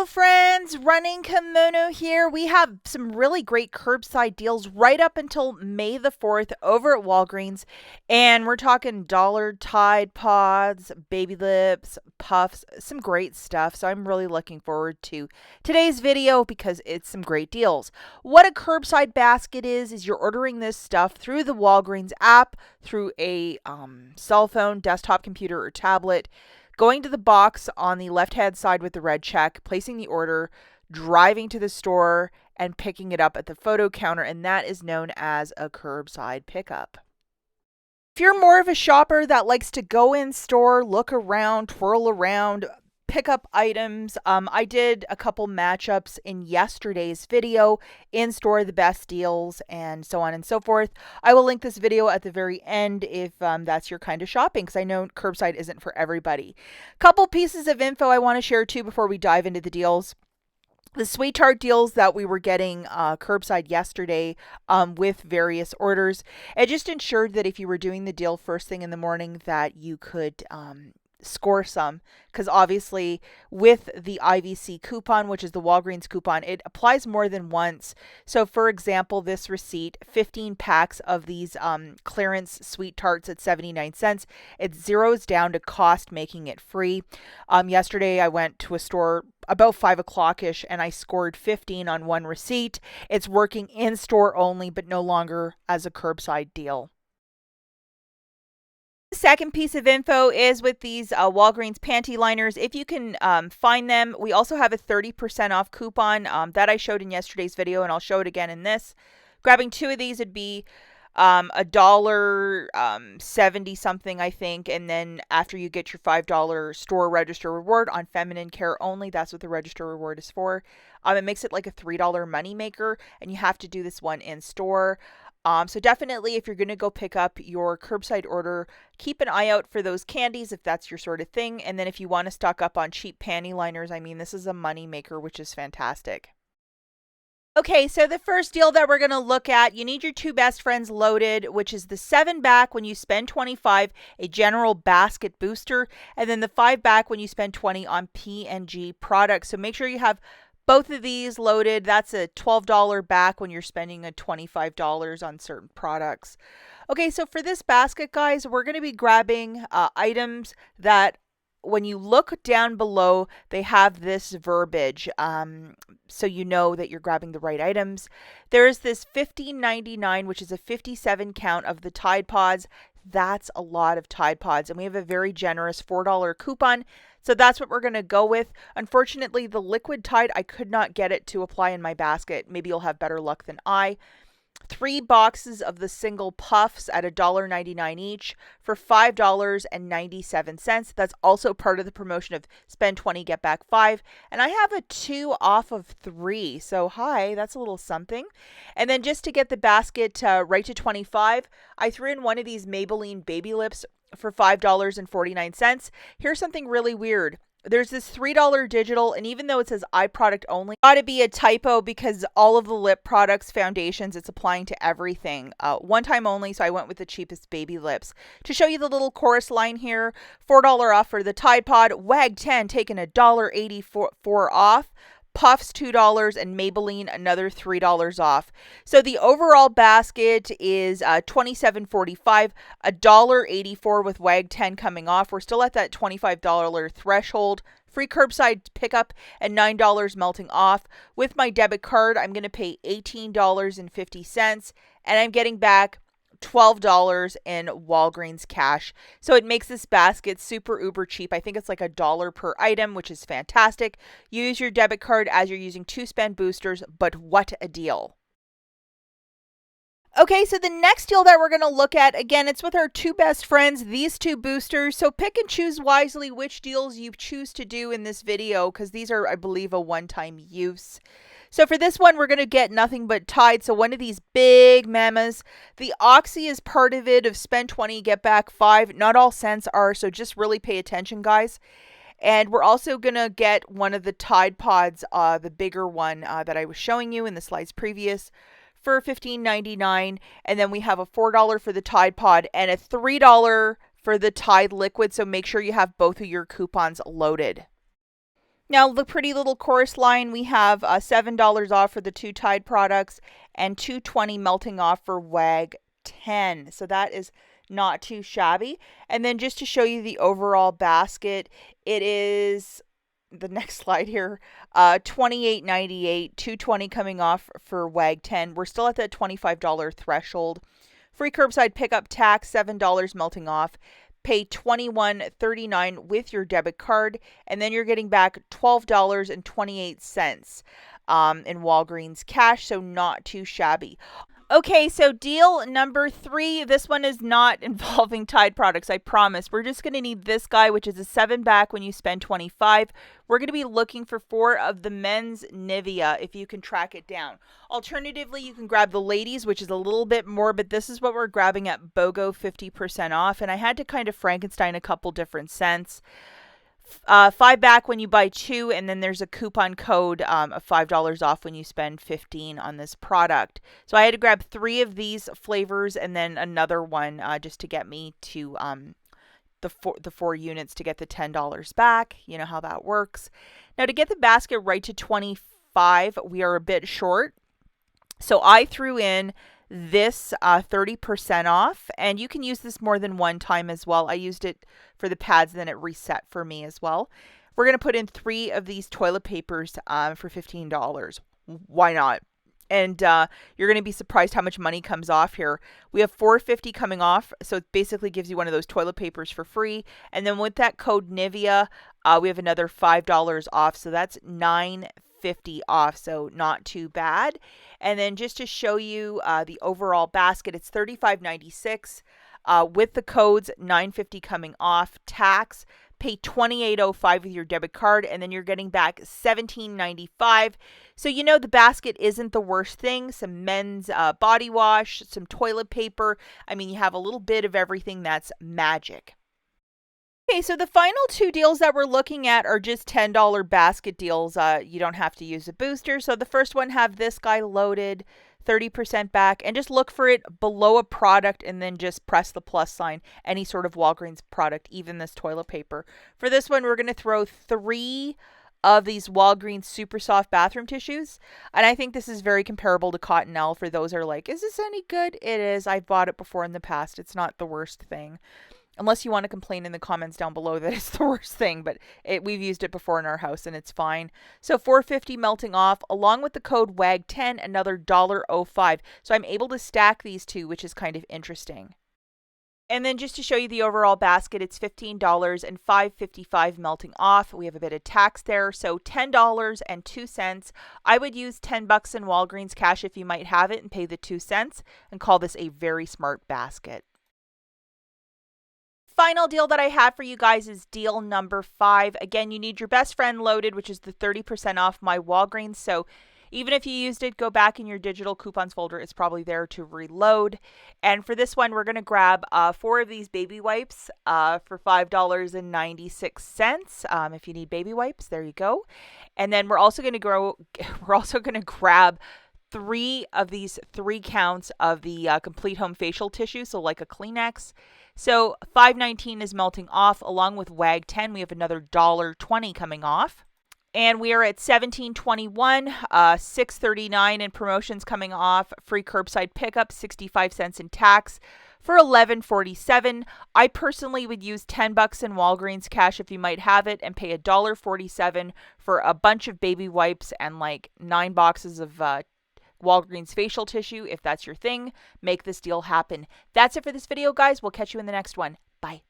Hello friends, Running Kimono here. We have some really great curbside deals right up until May the 4th over at Walgreens. And we're talking dollar Tide Pods, Baby Lips, Puffs, some great stuff. So I'm really looking forward to today's video because it's some great deals. What a curbside basket is you're ordering this stuff through the Walgreens app, through a cell phone, desktop computer, or tablet, going to the box on the left-hand side with the red check, placing the order, driving to the store, and picking it up at the photo counter, and that is known as a curbside pickup. If you're more of a shopper that likes to go in store, look around, twirl around, pick up items, I did a couple matchups in yesterday's video, in store the best deals and so on and so forth. I will link this video at the very end if that's your kind of shopping, because I know curbside isn't for everybody. Couple pieces of info I want to share too before we dive into the deals. The sweetheart deals that we were getting curbside yesterday with various orders, it just ensured that if you were doing the deal first thing in the morning that you could score some, because obviously with the IVC coupon, which is the Walgreens coupon, it applies more than once. So for example, this receipt, 15 packs of these clearance sweet tarts at 79 cents, it zeroes down to cost, making it free. Yesterday I went to a store about 5 o'clock-ish and I scored 15 on one receipt. It's working in store only, but no longer as a curbside deal. The second piece of info is with these Walgreens panty liners. If you can find them, we also have a 30% off coupon that I showed in yesterday's video, and I'll show it again in this. Grabbing two of these would be $1.70 something, I think, and then after you get your $5 store register reward on feminine care only, that's what the register reward is for. It makes it like a $3 money maker, and you have to do this one in store. So definitely, if you're going to go pick up your curbside order, keep an eye out for those candies if that's your sort of thing. And then if you want to stock up on cheap panty liners, I mean, this is a money maker, which is fantastic. Okay, so the first deal that we're going to look at, you need your two best friends loaded, which is the 7 back when you spend 25, a general basket booster, and then the 5 back when you spend 20 on P&G products. So make sure you have both of these loaded. That's a $12 back when you're spending a $25 on certain products. Okay, so for this basket, guys, we're going to be grabbing items that when you look down below, they have this verbiage, so you know that you're grabbing the right items. There is this $15.99, which is a 57 count of the Tide Pods. That's a lot of Tide Pods, and we have a very generous $4 coupon. So that's what we're going to go with. Unfortunately, the liquid Tide, I could not get it to apply in my basket. Maybe you'll have better luck than I. 3 boxes of the single puffs at $1.99 each for $5.97. That's also part of the promotion of spend 20, get back 5. And I have a 2 off of 3. So hi, that's a little something. And then just to get the basket right to 25, I threw in one of these Maybelline Baby Lips for $5.49. Here's something really weird. There's this $3 digital, and even though it says eye product only, got to be a typo because all of the lip products, foundations, it's applying to everything. One time only, so I went with the cheapest Baby Lips. To show you the little chorus line here, $4 off for the Tide Pod, WAG 10 taking $1.84 off. Puffs $2 and Maybelline another $3 off. So the overall basket is $27.45, $1.84 with WAG 10 coming off. We're still at that $25 threshold. Free curbside pickup and $9 melting off. With my debit card, I'm going to pay $18.50, and I'm getting back $12 in Walgreens cash. So it makes this basket super uber cheap. I think it's like $1 per item, which is fantastic. Use your debit card as you're using 2 spend boosters, but what a deal. Okay, so the next deal that we're going to look at, again, it's with our two best friends, these two boosters. So pick and choose wisely which deals you choose to do in this video, because these are, I believe, a one-time use. So for this one, we're going to get nothing but Tide. So one of these big mamas. The Oxy is part of it, of spend 20, get back 5. Not all scents are, so just really pay attention, guys. And we're also going to get one of the Tide Pods, the bigger one that I was showing you in the slides previous, for $15.99. And then we have a $4 for the Tide Pod and a $3 for the Tide Liquid. So make sure you have both of your coupons loaded. Now, the pretty little chorus line, we have $7 off for the 2 Tide products and $2.20 melting off for WAG 10. So that is not too shabby. And then just to show you the overall basket, it is the next slide here, $28.98, $2.20 coming off for WAG 10. We're still at that $25 threshold. Free curbside pickup tax, $7 melting off. Pay $21.39 with your debit card, and then you're getting back $12.28 in Walgreens cash, so not too shabby. Okay, so deal number 3. This one is not involving Tide products, I promise. We're just going to need this guy, which is a 7 back when you spend 25. We're going to be looking for 4 of the men's Nivea if you can track it down. Alternatively, you can grab the ladies, which is a little bit more, but this is what we're grabbing at BOGO 50% off. And I had to kind of Frankenstein a couple different scents. 5 back when you buy 2, and then there's a coupon code of $5 off when you spend 15 on this product. So I had to grab 3 of these flavors and then another one just to get me to the 4 units to get the $10 back. You know how that works. Now, to get the basket right to 25, we are a bit short. So I threw in this 30% off, and you can use this more than one time as well. I used it for the pads, then it reset for me as well. We're going to put in 3 of these toilet papers for $15. Why not? And you're going to be surprised how much money comes off here. We have $4.50 coming off, so it basically gives you one of those toilet papers for free. And then with that code Nivea, we have another $5 off, so that's $9.50 off, so not too bad. And then just to show you the overall basket, it's $35.96 with the codes, $9.50 coming off, tax. Pay $28.05 with your debit card, and then you're getting back $17.95. So you know the basket isn't the worst thing. Some men's body wash, some toilet paper. I mean, you have a little bit of everything that's magic. Okay, so the final 2 deals that we're looking at are just $10 basket deals. You don't have to use a booster. So the first one, have this guy loaded, 30% back, and just look for it below a product and then just press the plus sign, any sort of Walgreens product, even this toilet paper. For this one, we're going to throw 3 of these Walgreens super soft bathroom tissues. And I think this is very comparable to Cottonelle for those who are like, is this any good? It is. I've bought it before in the past. It's not the worst thing. Unless you want to complain in the comments down below that it's the worst thing, but we've used it before in our house and it's fine. So $4.50 melting off, along with the code WAG10, another $1.05. So I'm able to stack these 2, which is kind of interesting. And then just to show you the overall basket, it's $15 and $5.55 melting off. We have a bit of tax there, so $10.02. I would use $10 in Walgreens cash if you might have it and pay the 2 cents and call this a very smart basket. Final deal that I have for you guys is deal number 5. Again, you need your best friend loaded, which is the 30% off my Walgreens. So even if you used it, go back in your digital coupons folder. It's probably there to reload. And for this one, we're going to grab 4 of these baby wipes for $5.96. If you need baby wipes, there you go. And then we're also going to grab 3 of these 3 counts of the complete home facial tissue, so like a Kleenex. So $5.19 is melting off. Along with WAG 10, we have another $1.20 coming off. And we are at $17.21, $6.39 in promotions coming off. Free curbside pickup, 65 cents in tax for $11.47. I personally would use $10 in Walgreens cash if you might have it and pay $1.47 for a bunch of baby wipes and like 9 boxes of Walgreens facial tissue. If that's your thing, make this deal happen. That's it for this video, guys. We'll catch you in the next one. Bye.